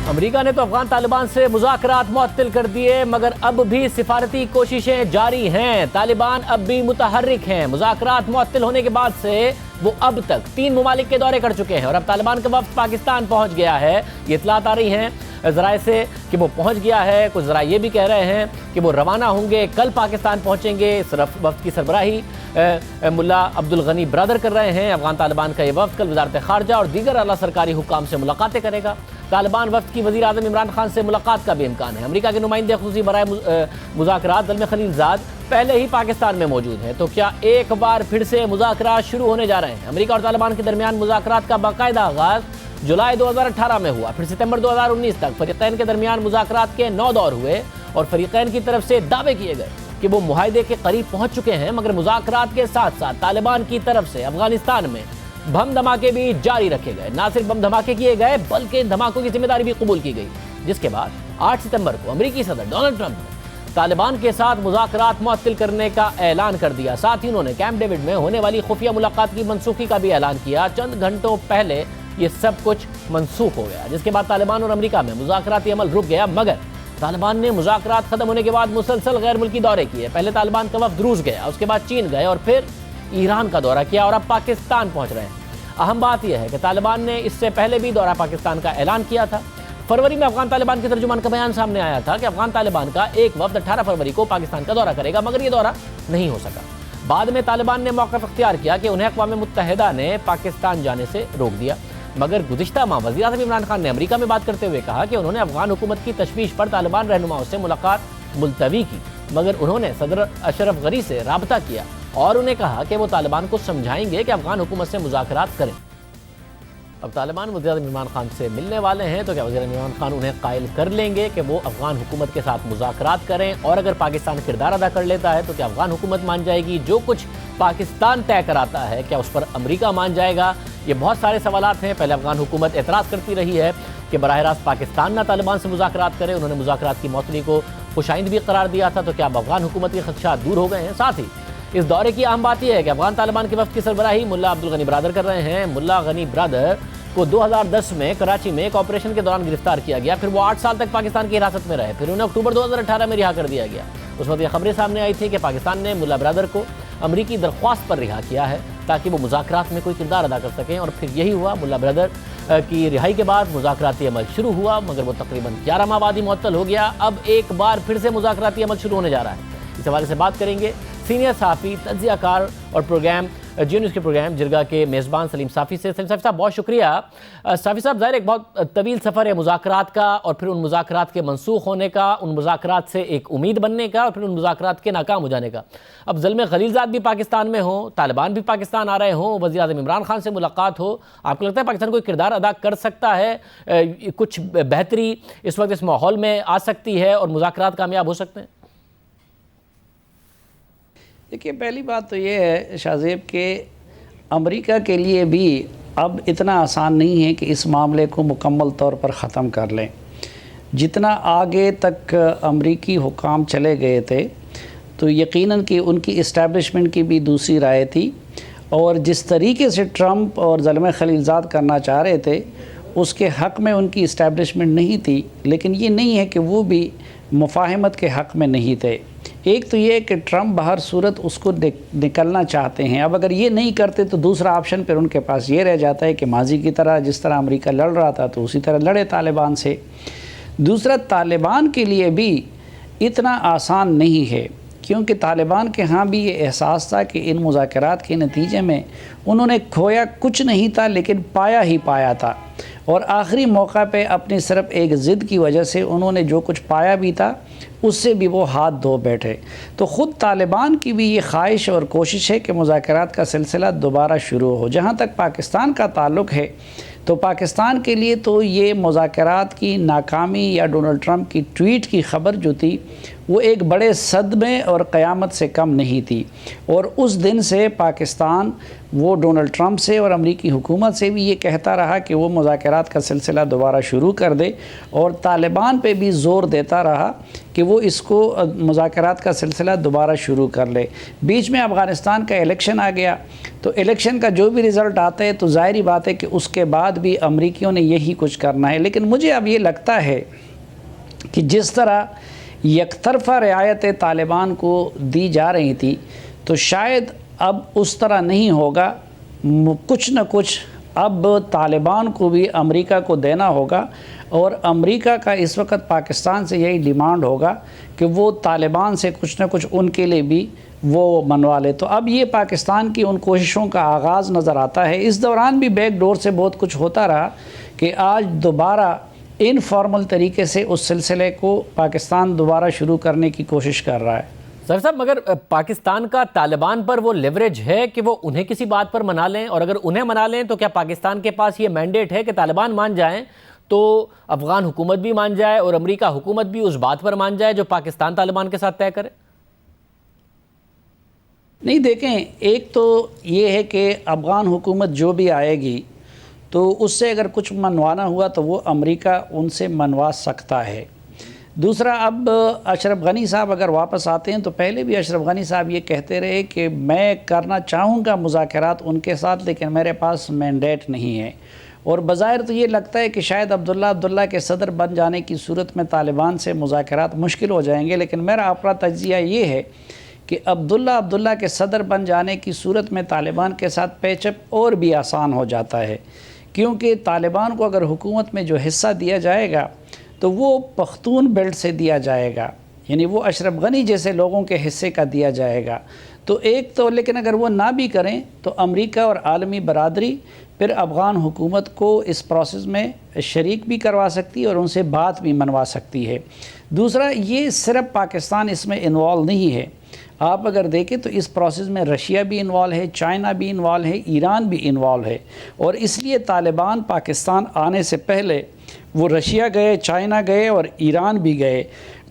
امریکہ نے تو افغان طالبان سے مذاکرات معطل کر دیے، مگر اب بھی سفارتی کوششیں جاری ہیں۔ طالبان اب بھی متحرک ہیں۔ مذاکرات معطل ہونے کے بعد سے وہ اب تک 3 ممالک کے دورے کر چکے ہیں اور اب طالبان کا وفد پاکستان پہنچ گیا ہے۔ یہ اطلاعات آ رہی ہیں ذرائع سے کہ وہ پہنچ گیا ہے۔ کچھ ذرائع یہ بھی کہہ رہے ہیں کہ وہ روانہ ہوں گے، کل پاکستان پہنچیں گے۔ اس وفد کی سربراہی ملا عبدالغنی برادر کر رہے ہیں۔ افغان طالبان کا یہ وفد کل وزارت خارجہ اور دیگر اعلیٰ سرکاری حکام سے ملاقاتیں کرے گا۔ طالبان وفد کی وزیر اعظم عمران خان سے ملاقات کا بھی امکان ہے۔ امریکہ کے نمائندے خصوصی برائے مذاکرات زلمے خلیل زاد پہلے ہی پاکستان میں موجود ہیں، تو کیا ایک بار پھر سے مذاکرات شروع ہونے جا رہے ہیں؟ امریکہ اور طالبان کے درمیان مذاکرات کا باقاعدہ آغاز جولائی 2018 میں ہوا، پھر ستمبر 2019 تک فریقین کے درمیان مذاکرات کے 9 دور ہوئے اور فریقین کی طرف سے دعوے کیے گئے کہ وہ معاہدے کے قریب پہنچ چکے ہیں، مگر مذاکرات کے ساتھ ساتھ طالبان کی طرف سے افغانستان میں بم دھماکے بھی جاری رکھے گئے۔ نہ صرف بم دھماکے کیے گئے بلکہ ان دھماکوں کی ذمہ داری بھی قبول کی گئی، جس کے بعد 8 ستمبر کو امریکی صدر ڈونلڈ ٹرمپ نے طالبان کے ساتھ مذاکرات معطل کرنے کا اعلان کر دیا۔ ساتھ ہی انہوں نے کیمپ ڈیوڈ میں ہونے والی خفیہ ملاقات کی منسوخی کا بھی اعلان کیا۔ چند گھنٹوں پہلے یہ سب کچھ منسوخ ہو گیا، جس کے بعد طالبان اور امریکہ میں مذاکراتی عمل رک گیا، مگر طالبان نے مذاکرات ختم ہونے کے بعد مسلسل غیر ملکی دورے کیے۔ پہلے طالبان کا وفد روس گیا، اس کے بعد چین گئے اور پھر ایران کا دورہ کیا اور اب پاکستان پہنچ رہے ہیں۔ اہم بات یہ ہے کہ طالبان نے اس سے پہلے بھی دورہ پاکستان کا اعلان کیا تھا۔ فروری میں افغان طالبان کے ترجمان کا بیان سامنے آیا تھا کہ افغان طالبان کا ایک وفد 18 فروری کو پاکستان کا دورہ کرے گا، مگر یہ دورہ نہیں ہو سکا۔ بعد میں طالبان نے موقف اختیار کیا کہ انہیں اقوام متحدہ نے پاکستان جانے سے روک دیا، مگر گزشتہ ماہ وزیر اعظم عمران خان نے امریکہ میں بات کرتے ہوئے کہا کہ انہوں نے افغان حکومت کی تشویش پر طالبان رہنماؤں سے ملاقات ملتوی کی، مگر انہوں نے صدر اشرف غنی سے رابطہ کیا اور انہیں کہا کہ وہ طالبان کو سمجھائیں گے کہ افغان حکومت سے مذاکرات کریں۔ اب طالبان وزیر اعظم عمران خان سے ملنے والے ہیں، تو کیا وزیر اعظم عمران خان انہیں قائل کر لیں گے کہ وہ افغان حکومت کے ساتھ مذاکرات کریں؟ اور اگر پاکستان کردار ادا کر لیتا ہے تو کیا افغان حکومت مان جائے گی؟ جو کچھ پاکستان طے کراتا ہے کیا اس پر امریکہ مان جائے گا؟ یہ بہت سارے سوالات ہیں۔ پہلے افغان حکومت اعتراض کرتی رہی ہے کہ براہ راست پاکستان نہ طالبان سے مذاکرات کرے، انہوں نے مذاکرات کی معطلی کو خوش آئند بھی قرار دیا تھا، تو کیا اب افغان حکومت کے خدشات دور ہو گئے ہیں؟ ساتھ ہی اس دورے کی اہم بات یہ ہے کہ افغان طالبان کے وفد کی سربراہی ملا عبدالغنی برادر کر رہے ہیں۔ ملا غنی برادر کو 2010 میں کراچی میں ایک آپریشن کے دوران گرفتار کیا گیا، پھر وہ 8 سال تک پاکستان کی حراست میں رہے، پھر انہیں اکتوبر 2018 میں رہا کر دیا گیا۔ اس وقت یہ خبریں سامنے آئی تھی کہ پاکستان نے ملا برادر کو امریکی درخواست پر رہا کیا ہے تاکہ وہ مذاکرات میں کوئی کردار ادا کر سکیں، اور پھر یہی ہوا۔ ملا برادر کی رہائی کے بعد مذاکراتی عمل شروع ہوا، مگر وہ تقریباً 11 ماہ بعد ہی معطل ہو گیا۔ اب ایک بار پھر سے مذاکراتی عمل شروع ہونے جا رہا ہے۔ اس حوالے سے بات کریں گے سینئر صحافی، تجزیہ کار اور پروگرام جیو نیوز کے پروگرام جرگہ کے میزبان سلیم صافی سے۔ سلیم صافی صاحب بہت شکریہ۔ صافی صاحب، ظاہر ایک بہت طویل سفر ہے مذاکرات کا، اور پھر ان مذاکرات کے منسوخ ہونے کا، ان مذاکرات سے ایک امید بننے کا، اور پھر ان مذاکرات کے ناکام ہو جانے کا۔ اب زلمے خلیل زاد بھی پاکستان میں ہوں، طالبان بھی پاکستان آ رہے ہوں، وزیر اعظم عمران خان سے ملاقات ہو، آپ کو لگتا ہے پاکستان کوئی کردار ادا کر سکتا ہے؟ کچھ بہتری اس وقت اس ماحول میں آ سکتی ہے اور مذاکرات کامیاب ہو سکتے ہیں؟ دیکھیے، پہلی بات تو یہ ہے شاہ زیب کہ امریکہ کے لیے بھی اب اتنا آسان نہیں ہے کہ اس معاملے کو مکمل طور پر ختم کر لیں۔ جتنا آگے تک امریکی حکام چلے گئے تھے تو یقیناً کہ ان کی اسٹیبلشمنٹ کی بھی دوسری رائے تھی، اور جس طریقے سے ٹرمپ اور زلمے خلیل زاد کرنا چاہ رہے تھے اس کے حق میں ان کی اسٹیبلشمنٹ نہیں تھی، لیکن یہ نہیں ہے کہ وہ بھی مفاہمت کے حق میں نہیں تھے۔ ایک تو یہ کہ ٹرمپ بہر صورت اس کو نکلنا چاہتے ہیں۔ اب اگر یہ نہیں کرتے تو دوسرا آپشن پھر ان کے پاس یہ رہ جاتا ہے کہ ماضی کی طرح جس طرح امریکہ لڑ رہا تھا تو اسی طرح لڑے طالبان سے۔ دوسرا، طالبان کے لیے بھی اتنا آسان نہیں ہے، کیونکہ طالبان کے ہاں بھی یہ احساس تھا کہ ان مذاکرات کے نتیجے میں انہوں نے کھویا کچھ نہیں تھا لیکن پایا ہی پایا تھا، اور آخری موقع پہ اپنی صرف ایک ضد کی وجہ سے انہوں نے جو کچھ پایا بھی تھا اس سے بھی وہ ہاتھ دھو بیٹھے۔ تو خود طالبان کی بھی یہ خواہش اور کوشش ہے کہ مذاکرات کا سلسلہ دوبارہ شروع ہو۔ جہاں تک پاکستان کا تعلق ہے تو پاکستان کے لیے تو یہ مذاکرات کی ناکامی یا ڈونلڈ ٹرمپ کی ٹویٹ کی خبر جو تھی وہ ایک بڑے صدمے اور قیامت سے کم نہیں تھی، اور اس دن سے پاکستان وہ ڈونلڈ ٹرمپ سے اور امریکی حکومت سے بھی یہ کہتا رہا کہ وہ مذاکرات کا سلسلہ دوبارہ شروع کر دے، اور طالبان پہ بھی زور دیتا رہا کہ وہ اس کو مذاکرات کا سلسلہ دوبارہ شروع کر لے۔ بیچ میں افغانستان کا الیکشن آ گیا، تو الیکشن کا جو بھی رزلٹ آتا ہے تو ظاہری بات ہے کہ اس کے بعد بھی امریکیوں نے یہی کچھ کرنا ہے۔ لیکن مجھے اب یہ لگتا ہے کہ جس طرح یک طرفہ رعایت طالبان کو دی جا رہی تھی تو شاید اب اس طرح نہیں ہوگا، کچھ نہ کچھ اب طالبان کو بھی امریکہ کو دینا ہوگا، اور امریکہ کا اس وقت پاکستان سے یہی ڈیمانڈ ہوگا کہ وہ طالبان سے کچھ نہ کچھ ان کے لیے بھی وہ منوا لے۔ تو اب یہ پاکستان کی ان کوششوں کا آغاز نظر آتا ہے۔ اس دوران بھی بیک ڈور سے بہت کچھ ہوتا رہا کہ آج دوبارہ انفارمل طریقے سے اس سلسلے کو پاکستان دوبارہ شروع کرنے کی کوشش کر رہا ہے۔ ظفر صاحب، مگر پاکستان کا طالبان پر وہ لیوریج ہے کہ وہ انہیں کسی بات پر منا لیں، اور اگر انہیں منا لیں تو کیا پاکستان کے پاس یہ مینڈیٹ ہے کہ طالبان مان جائیں تو افغان حکومت بھی مان جائے اور امریکہ حکومت بھی اس بات پر مان جائے جو پاکستان طالبان کے ساتھ طے کرے؟ نہیں، دیکھیں، ایک تو یہ ہے کہ افغان حکومت جو بھی آئے گی تو اس سے اگر کچھ منوانا ہوا تو وہ امریکہ ان سے منوا سکتا ہے۔ دوسرا، اب اشرف غنی صاحب اگر واپس آتے ہیں تو پہلے بھی اشرف غنی صاحب یہ کہتے رہے کہ میں کرنا چاہوں گا مذاکرات ان کے ساتھ، لیکن میرے پاس مینڈیٹ نہیں ہے، اور بظاہر تو یہ لگتا ہے کہ شاید عبداللہ کے صدر بن جانے کی صورت میں طالبان سے مذاکرات مشکل ہو جائیں گے۔ لیکن میرا اپنا تجزیہ یہ ہے کہ عبداللہ کے صدر بن جانے کی صورت میں طالبان کے ساتھ پیچ اپ اور بھی آسان ہو جاتا ہے، کیونکہ طالبان کو اگر حکومت میں جو حصہ دیا جائے گا تو وہ پختون بیلٹ سے دیا جائے گا، یعنی وہ اشرف غنی جیسے لوگوں کے حصے کا دیا جائے گا۔ تو ایک تو لیکن اگر وہ نہ بھی کریں تو امریکہ اور عالمی برادری پھر افغان حکومت کو اس پروسیس میں شریک بھی کروا سکتی ہے اور ان سے بات بھی منوا سکتی ہے۔ دوسرا، یہ صرف پاکستان اس میں انوالو نہیں ہے، آپ اگر دیکھیں تو اس پروسیس میں رشیا بھی انوالو ہے، چائنا بھی انوالو ہے، ایران بھی انوالو ہے، اور اس لیے طالبان پاکستان آنے سے پہلے وہ رشیا گئے، چائنا گئے اور ایران بھی گئے،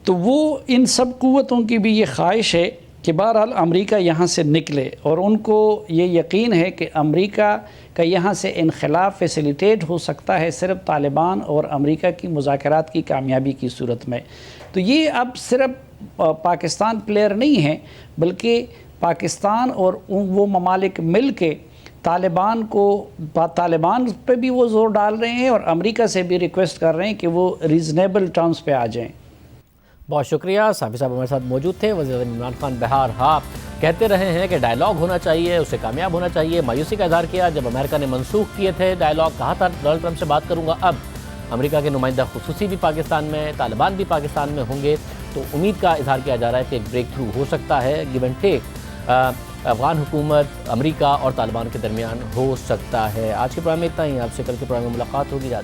تو وہ ان سب قوتوں کی بھی یہ خواہش ہے کہ بہرحال امریکہ یہاں سے نکلے، اور ان کو یہ یقین ہے کہ امریکہ کا یہاں سے انخلا فیسیلیٹیٹ ہو سکتا ہے صرف طالبان اور امریکہ کی مذاکرات کی کامیابی کی صورت میں۔ تو یہ اب صرف پاکستان پلیئر نہیں ہے، بلکہ پاکستان اور وہ ممالک مل کے طالبان پہ بھی وہ زور ڈال رہے ہیں، اور امریکہ سے بھی ریکویسٹ کر رہے ہیں کہ وہ ریزنیبل ٹرمز پہ آ جائیں۔ بہت شکریہ، صافی صاحب ہمارے ساتھ موجود تھے۔ وزیر اعظم عمران خان بہرحال کہتے رہے ہیں کہ ڈائیلاگ ہونا چاہیے، اسے کامیاب ہونا چاہیے۔ مایوسی کا اظہار کیا جب امریکہ نے منسوخ کیے تھے ڈائیلاگ، کہا تھا ڈونلڈ ٹرمپ سے بات کروں گا۔ اب امریکہ کے نمائندہ خصوصی بھی پاکستان میں، طالبان بھی پاکستان میں ہوں گے، تو امید کا اظہار کیا جا رہا ہے کہ ایک بریک تھرو ہو سکتا ہے، گیو اینڈ ٹیک افغان حکومت، امریکہ اور طالبان کے درمیان ہو سکتا ہے۔ آج کے پروگرام میں اتنا ہی، آپ سے کل کے پروگرام میں ملاقات ہوگی۔